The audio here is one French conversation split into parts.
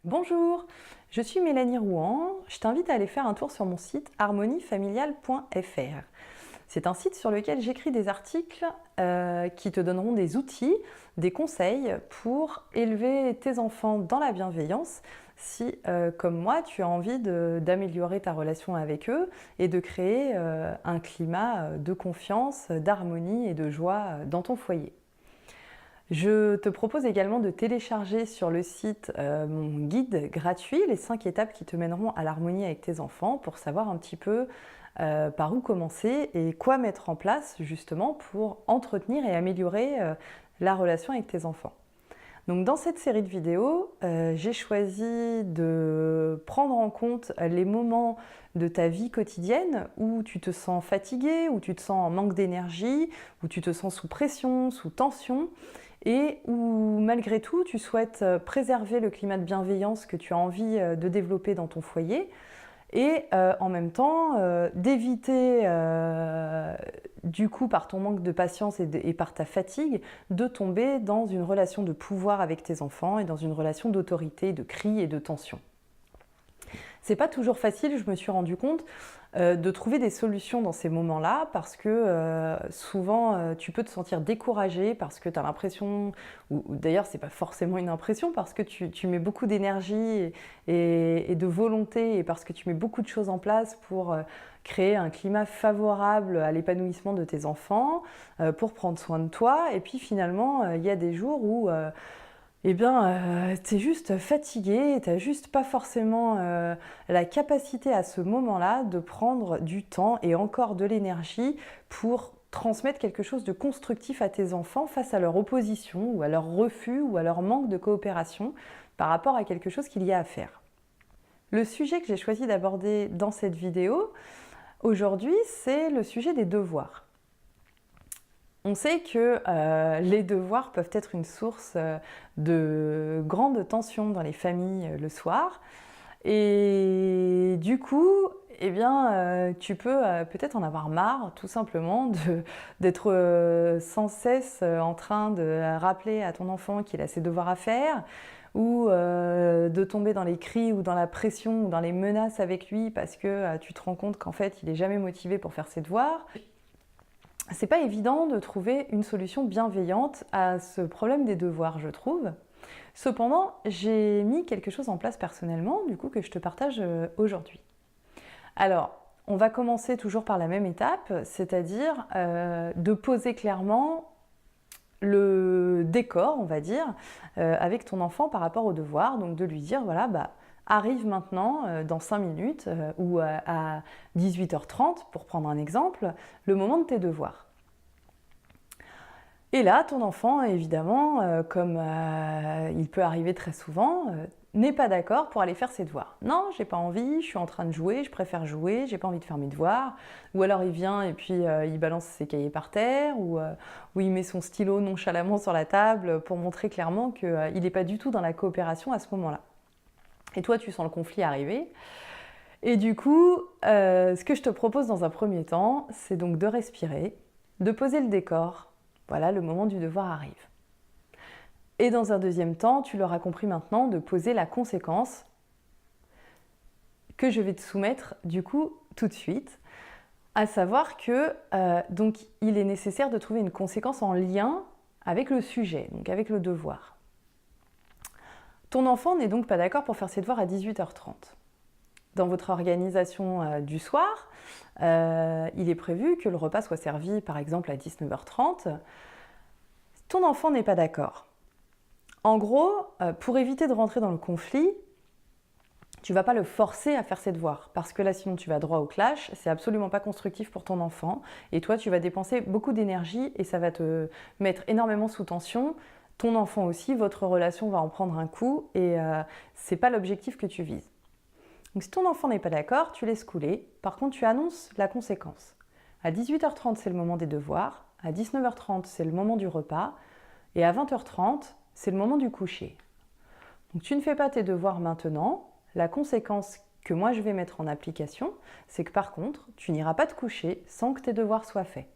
Bonjour, je suis Mélanie Rouen. Je t'invite à aller faire un tour sur mon site harmoniefamiliale.fr. C'est un site sur lequel j'écris des articles qui te donneront des outils, des conseils pour élever tes enfants dans la bienveillance si, comme moi, tu as envie d'améliorer ta relation avec eux et de créer un climat de confiance, d'harmonie et de joie dans ton foyer. Je te propose également de télécharger sur le site mon guide gratuit, les 5 étapes qui te mèneront à l'harmonie avec tes enfants pour savoir un petit peu par où commencer et quoi mettre en place justement pour entretenir et améliorer la relation avec tes enfants. Donc dans cette série de vidéos, j'ai choisi de prendre en compte les moments de ta vie quotidienne où tu te sens fatigué, où tu te sens en manque d'énergie, où tu te sens sous pression, sous tension, et où malgré tout tu souhaites préserver le climat de bienveillance que tu as envie de développer dans ton foyer et en même temps d'éviter du coup par ton manque de patience et par ta fatigue de tomber dans une relation de pouvoir avec tes enfants et dans une relation d'autorité, de cris et de tension. C'est pas toujours facile, je me suis rendu compte, de trouver des solutions dans ces moments-là parce que souvent tu peux te sentir découragé parce que tu as l'impression, ou d'ailleurs c'est pas forcément une impression, parce que tu mets beaucoup d'énergie et de volonté et parce que tu mets beaucoup de choses en place pour créer un climat favorable à l'épanouissement de tes enfants, pour prendre soin de toi, et puis finalement il y a des jours où tu es juste fatigué, tu n'as juste pas forcément la capacité à ce moment-là de prendre du temps et encore de l'énergie pour transmettre quelque chose de constructif à tes enfants face à leur opposition ou à leur refus ou à leur manque de coopération par rapport à quelque chose qu'il y a à faire. Le sujet que j'ai choisi d'aborder dans cette vidéo aujourd'hui, c'est le sujet des devoirs. On sait que les devoirs peuvent être une source de grande tension dans les familles le soir. Et du coup, tu peux peut-être en avoir marre tout simplement d'être sans cesse en train de rappeler à ton enfant qu'il a ses devoirs à faire, ou de tomber dans les cris ou dans la pression ou dans les menaces avec lui parce que tu te rends compte qu'en fait il n'est jamais motivé pour faire ses devoirs. C'est pas évident de trouver une solution bienveillante à ce problème des devoirs, je trouve. Cependant, j'ai mis quelque chose en place personnellement, du coup, que je te partage aujourd'hui. Alors, on va commencer toujours par la même étape, c'est-à-dire de poser clairement le décor, on va dire, avec ton enfant par rapport aux devoirs. Donc de lui dire, voilà, arrive maintenant, dans 5 minutes, ou à 18h30, pour prendre un exemple, le moment de tes devoirs. Et là, ton enfant, évidemment, comme il peut arriver très souvent, n'est pas d'accord pour aller faire ses devoirs. Non, j'ai pas envie, je suis en train de jouer, je préfère jouer, j'ai pas envie de faire mes devoirs. Ou alors il vient et puis il balance ses cahiers par terre, ou il met son stylo nonchalamment sur la table pour montrer clairement qu'il n'est pas du tout dans la coopération à ce moment-là. Et toi, tu sens le conflit arriver. Et du coup, ce que je te propose dans un premier temps, c'est donc de respirer, de poser le décor. Voilà, le moment du devoir arrive. Et dans un deuxième temps, tu l'auras compris maintenant, de poser la conséquence que je vais te soumettre du coup tout de suite, à savoir que donc il est nécessaire de trouver une conséquence en lien avec le sujet, donc avec le devoir. Ton enfant n'est donc pas d'accord pour faire ses devoirs à 18h30. Dans votre organisation du soir, il est prévu que le repas soit servi par exemple à 19h30. Ton enfant n'est pas d'accord. En gros, pour éviter de rentrer dans le conflit, tu ne vas pas le forcer à faire ses devoirs, parce que là sinon tu vas droit au clash, c'est absolument pas constructif pour ton enfant, et toi tu vas dépenser beaucoup d'énergie et ça va te mettre énormément sous tension. Ton enfant aussi, votre relation va en prendre un coup et c'est pas l'objectif que tu vises. Donc si ton enfant n'est pas d'accord, tu laisses couler. Par contre, tu annonces la conséquence. À 18h30, c'est le moment des devoirs. À 19h30, c'est le moment du repas. Et à 20h30, c'est le moment du coucher. Donc tu ne fais pas tes devoirs maintenant. La conséquence que moi je vais mettre en application, c'est que par contre, tu n'iras pas te coucher sans que tes devoirs soient faits.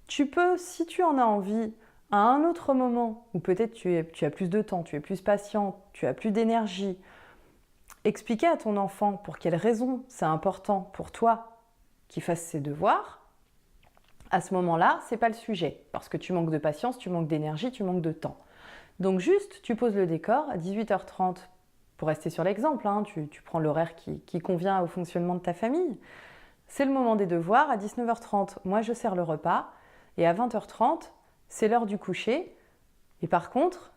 Tu peux, si tu en as envie, À un autre moment où peut-être tu as plus de temps, tu es plus patient, tu as plus d'énergie, expliquer à ton enfant pour quelles raisons c'est important pour toi qu'il fasse ses devoirs, à ce moment-là, c'est pas le sujet, parce que tu manques de patience, tu manques d'énergie, tu manques de temps. Donc juste, tu poses le décor à 18h30, pour rester sur l'exemple, hein, tu prends l'horaire qui convient au fonctionnement de ta famille. C'est le moment des devoirs, à 19h30, moi je sers le repas, et à 20h30, c'est l'heure du coucher. Et par contre,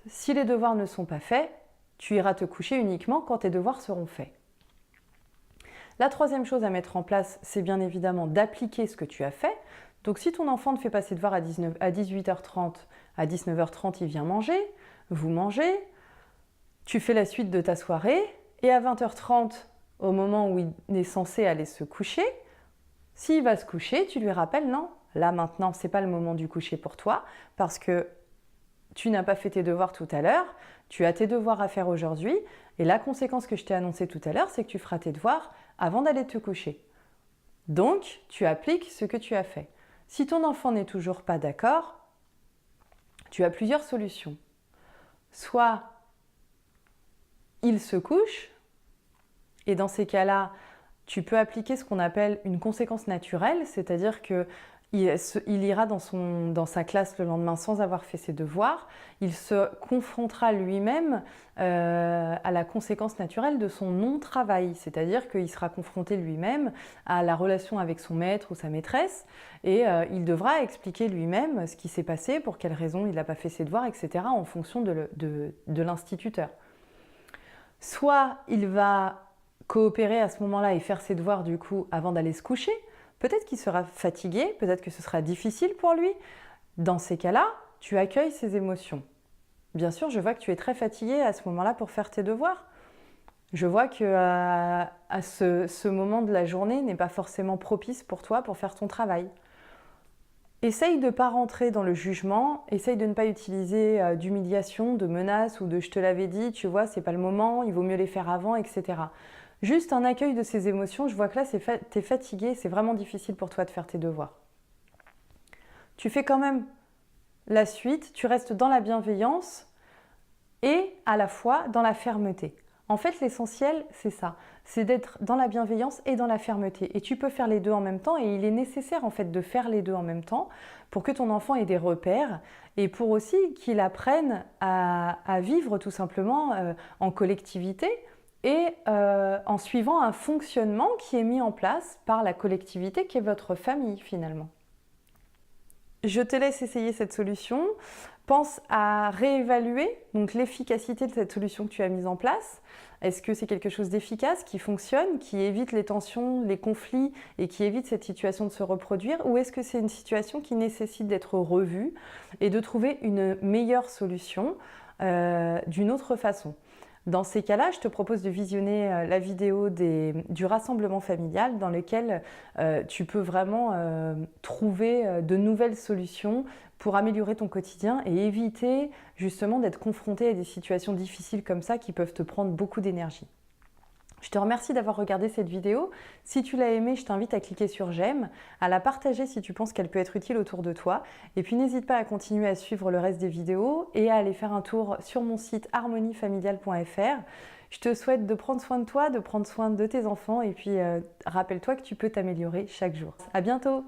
si les devoirs ne sont pas faits, tu iras te coucher uniquement quand tes devoirs seront faits. La troisième chose à mettre en place, c'est bien évidemment d'appliquer ce que tu as fait. Donc si ton enfant ne fait pas ses devoirs à 18h30, à 19h30, il vient manger, vous mangez, tu fais la suite de ta soirée, et à 20h30, au moment où il est censé aller se coucher, s'il va se coucher, tu lui rappelles, non, là maintenant, ce n'est pas le moment du coucher pour toi, parce que tu n'as pas fait tes devoirs tout à l'heure, tu as tes devoirs à faire aujourd'hui, et la conséquence que je t'ai annoncée tout à l'heure, c'est que tu feras tes devoirs avant d'aller te coucher. Donc, tu appliques ce que tu as fait. Si ton enfant n'est toujours pas d'accord, tu as plusieurs solutions. Soit il se couche, et dans ces cas-là, tu peux appliquer ce qu'on appelle une conséquence naturelle, c'est-à-dire que il ira dans sa classe le lendemain sans avoir fait ses devoirs, il se confrontera lui-même à la conséquence naturelle de son non-travail, c'est-à-dire qu'il sera confronté lui-même à la relation avec son maître ou sa maîtresse et il devra expliquer lui-même ce qui s'est passé, pour quelles raisons il n'a pas fait ses devoirs, etc. en fonction de l'instituteur. Soit il va coopérer à ce moment-là et faire ses devoirs du coup avant d'aller se coucher. Peut-être qu'il sera fatigué, peut-être que ce sera difficile pour lui. Dans ces cas-là, tu accueilles ses émotions. Bien sûr, je vois que tu es très fatigué à ce moment-là pour faire tes devoirs. Je vois que ce moment de la journée n'est pas forcément propice pour toi pour faire ton travail. Essaye de ne pas rentrer dans le jugement, essaye de ne pas utiliser d'humiliation, de menaces ou de je te l'avais dit, tu vois, c'est pas le moment, il vaut mieux les faire avant, etc. Juste un accueil de ces émotions, je vois que là, tu es fatigué, c'est vraiment difficile pour toi de faire tes devoirs. Tu fais quand même la suite, tu restes dans la bienveillance et à la fois dans la fermeté. En fait, l'essentiel, c'est ça, c'est d'être dans la bienveillance et dans la fermeté. Et tu peux faire les deux en même temps, et il est nécessaire en fait de faire les deux en même temps pour que ton enfant ait des repères et pour aussi qu'il apprenne à vivre tout simplement en collectivité et en suivant un fonctionnement qui est mis en place par la collectivité qui est votre famille finalement. Je te laisse essayer cette solution. Pense à réévaluer donc l'efficacité de cette solution que tu as mise en place. Est-ce que c'est quelque chose d'efficace, qui fonctionne, qui évite les tensions, les conflits et qui évite cette situation de se reproduire? Ou est-ce que c'est une situation qui nécessite d'être revue et de trouver une meilleure solution d'une autre façon? Dans ces cas-là, je te propose de visionner la vidéo du rassemblement familial dans lequel tu peux vraiment trouver de nouvelles solutions pour améliorer ton quotidien et éviter justement d'être confronté à des situations difficiles comme ça qui peuvent te prendre beaucoup d'énergie. Je te remercie d'avoir regardé cette vidéo. Si tu l'as aimée, je t'invite à cliquer sur j'aime, à la partager si tu penses qu'elle peut être utile autour de toi. Et puis n'hésite pas à continuer à suivre le reste des vidéos et à aller faire un tour sur mon site harmoniefamiliale.fr. Je te souhaite de prendre soin de toi, de prendre soin de tes enfants et puis rappelle-toi que tu peux t'améliorer chaque jour. À bientôt!